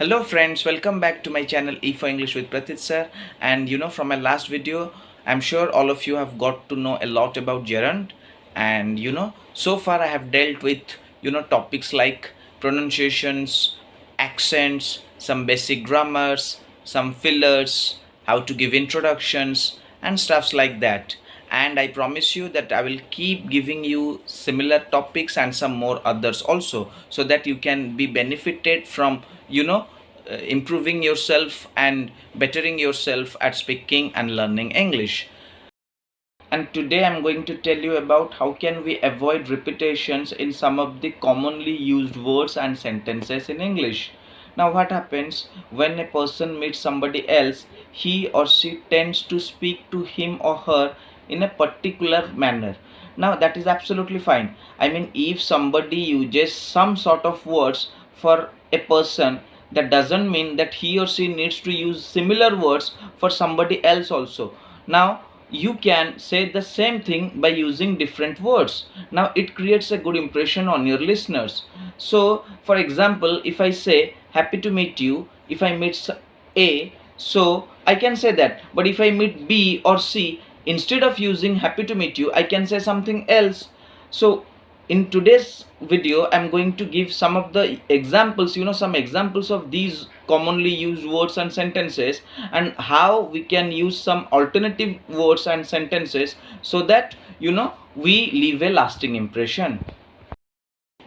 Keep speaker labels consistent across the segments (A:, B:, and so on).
A: Hello friends, welcome back to my channel E for English with Pratit sir. And from my last video, I'm sure all of you have got to know a lot about gerund. And so far I have dealt with topics like pronunciations, accents, some basic grammars, some fillers, how to give introductions and stuffs like that. And I promise you that I will keep giving you similar topics and some more others also, so that you can be benefited from improving yourself and bettering yourself at speaking and learning English. And today I'm going to tell you about how can we avoid repetitions in some of the commonly used words and sentences in English. Now what happens when a person meets somebody else, he or she tends to speak to him or her in a particular manner. Now that is absolutely fine. I mean, if somebody uses some sort of words for a person, that doesn't mean that he or she needs to use similar words for somebody else also. Now you can say the same thing by using different words. Now it creates a good impression on your listeners. So for example, if I say happy to meet you, if I meet A, so I can say that. But if I meet B or C, instead of using happy to meet you, I can say something else. So in today's video I'm going to give some of the examples, some examples of these commonly used words and sentences, and how we can use some alternative words and sentences so that we leave a lasting impression.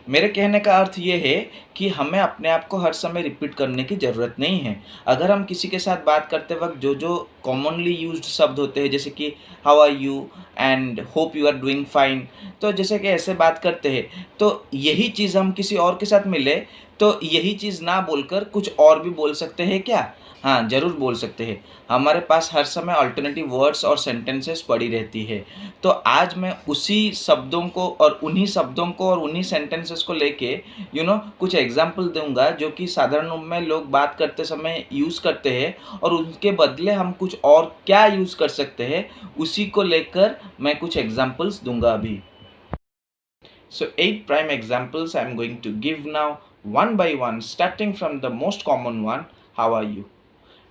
A: मेरे कहने का अर्थ ये है कि हमें अपने आप को हर समय रिपीट करने की ज़रूरत नहीं है। अगर हम किसी के साथ बात करते वक्त जो जो कॉमनली यूज्ड शब्द होते हैं, जैसे कि how are you and hope you are doing fine, तो जैसे कि ऐसे बात करते हैं, तो यही चीज़ हम किसी और के साथ मिले तो यही चीज़ ना बोलकर कुछ और भी बोल सकते हैं क्या? हाँ, ज़रूर बोल सकते हैं। हमारे पास हर समय अल्टरनेटिव वर्ड्स और सेंटेंसेस पड़ी रहती है। तो आज मैं उसी शब्दों को और उन्हीं शब्दों को और उन्हीं सेंटेंसेस को लेके कुछ एग्जाम्पल दूंगा जो कि साधारण रूप में लोग बात करते समय यूज़ करते हैं, और उनके बदले हम कुछ और क्या यूज़ कर सकते हैं उसी को लेकर मैं कुछ एग्जाम्पल्स दूंगा अभी. So 8 prime examples I am going to give now one by one, starting from the most common one, how are you?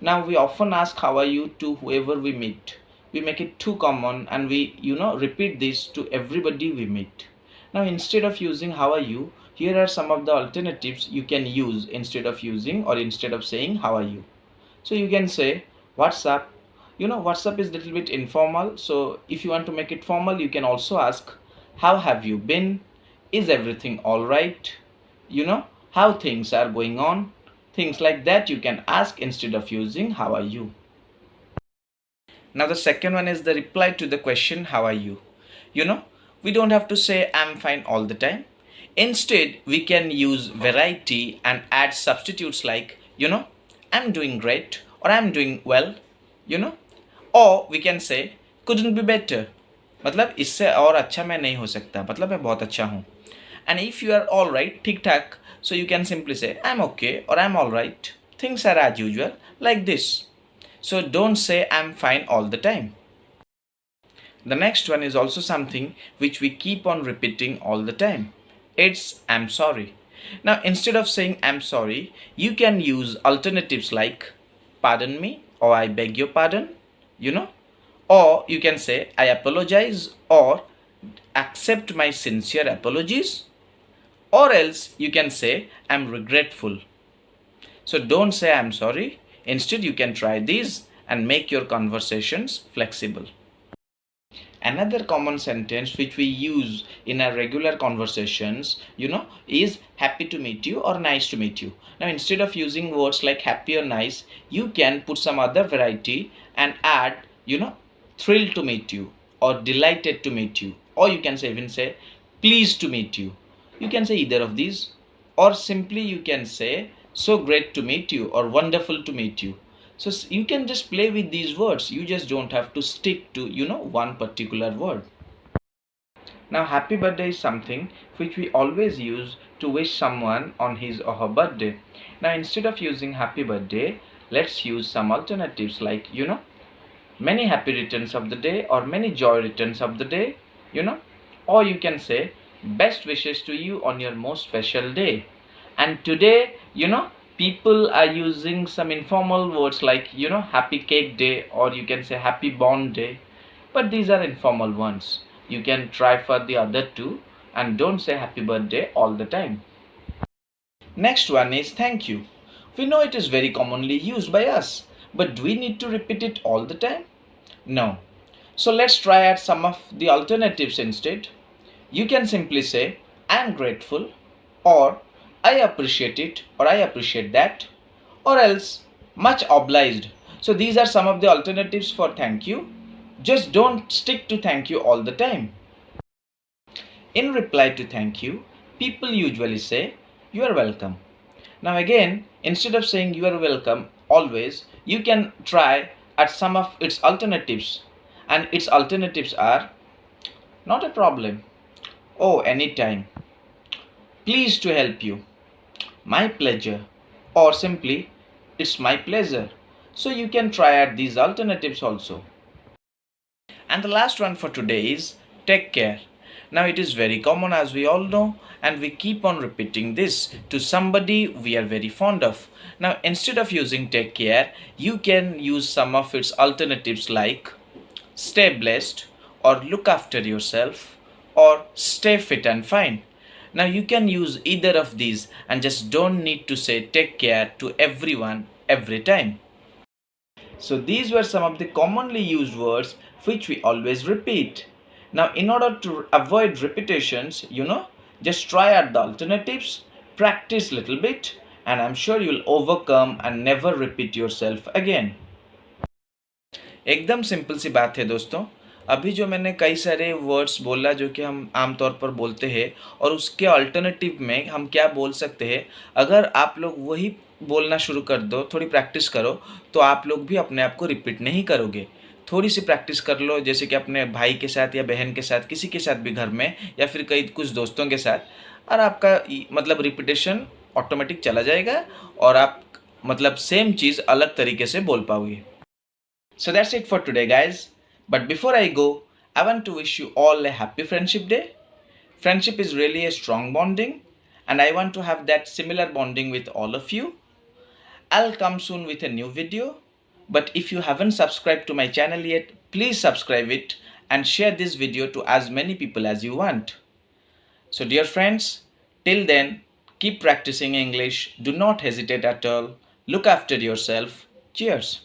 A: Now we often ask how are you to whoever we meet. We make it too common and we repeat this to everybody we meet. Now instead of using how are you, here are some of the alternatives you can use instead of using or instead of saying how are you. So you can say what's up. What's up is a little bit informal, so if you want to make it formal you can also ask how have you been, is everything all right, how things are going on. Things like that you can ask instead of using how are you. Now the second one is the reply to the question how are you. We don't have to say I'm fine all the time. Instead we can use variety and add substitutes like I'm doing great or I'm doing well, or we can say couldn't be better, मतलब इससे और अच्छा मैं नहीं हो सकता, मतलब मैं बहुत अच्छा हूँ. And if you are all right, ठीक ठाक, so you can simply say I'm okay or I'm all right. Things are as usual, like this. So don't say I'm fine all the time. The next one is also something which we keep on repeating all the time. It's I'm sorry. Now instead of saying I'm sorry, you can use alternatives like pardon me or I beg your pardon, or you can say I apologize or accept my sincere apologies, or else you can say I'm regretful. So don't say I'm sorry. Instead you can try these and make your conversations flexible. Another common sentence which we use in our regular conversations, is happy to meet you or nice to meet you. Now instead of using words like happy or nice, you can put some other variety and add, thrilled to meet you or delighted to meet you, or you can even say pleased to meet you. You can say either of these, or simply you can say so great to meet you or wonderful to meet you. So you can just play with these words. You just don't have to stick to one particular word. Now happy birthday is something which we always use to wish someone on his or her birthday. Now instead of using happy birthday, let's use some alternatives like many happy returns of the day or many joy returns of the day, or you can say best wishes to you on your most special day. And today, People are using some informal words like, happy cake day, or you can say happy bond day, but these are informal ones. You can try for the other two and don't say happy birthday all the time. Next one is thank you. We know it is very commonly used by us, but do we need to repeat it all the time? No. So let's try out some of the alternatives instead. You can simply say, I am grateful, or I appreciate it, or I appreciate that, or else much obliged. So these are some of the alternatives for thank you. Just don't stick to thank you all the time. In reply to thank you, people usually say, you are welcome. Now again, instead of saying you are welcome always, you can try at some of its alternatives. And its alternatives are, not a problem, oh anytime, pleased to help you, my pleasure, or simply, it's my pleasure. So you can try out these alternatives also. And the last one for today is take care. Now it is very common as we all know, and we keep on repeating this to somebody we are very fond of. Now instead of using take care, you can use some of its alternatives like stay blessed, or look after yourself, or stay fit and fine. Now you can use either of these and just don't need to say take care to everyone every time. So these were some of the commonly used words which we always repeat. Now in order to avoid repetitions, just try out the alternatives, practice little bit, and I'm sure you'll overcome and never repeat yourself again. एकदम simple सी बात है दोस्तों। अभी जो मैंने कई सारे words बोला जो कि हम आमतौर पर बोलते हैं, और उसके अल्टरनेटिव में हम क्या बोल सकते हैं, अगर आप लोग वही बोलना शुरू कर दो, थोड़ी प्रैक्टिस करो, तो आप लोग भी अपने आप को रिपीट नहीं करोगे। थोड़ी सी प्रैक्टिस कर लो, जैसे कि अपने भाई के साथ या बहन के साथ, किसी के साथ भी घर में, या फिर कई कुछ दोस्तों के साथ, और आपका मतलब रिपीटेशन ऑटोमेटिक चला जाएगा और आप मतलब सेम चीज़ अलग तरीके से बोल पाओगे। So that's it for today, guys. But before I go, I want to wish you all a happy Friendship Day. Friendship is really a strong bonding, and I want to have that similar bonding with all of you. I'll come soon with a new video. But if you haven't subscribed to my channel yet, please subscribe it and share this video to as many people as you want. So dear friends, till then, keep practicing English. Do not hesitate at all. Look after yourself. Cheers.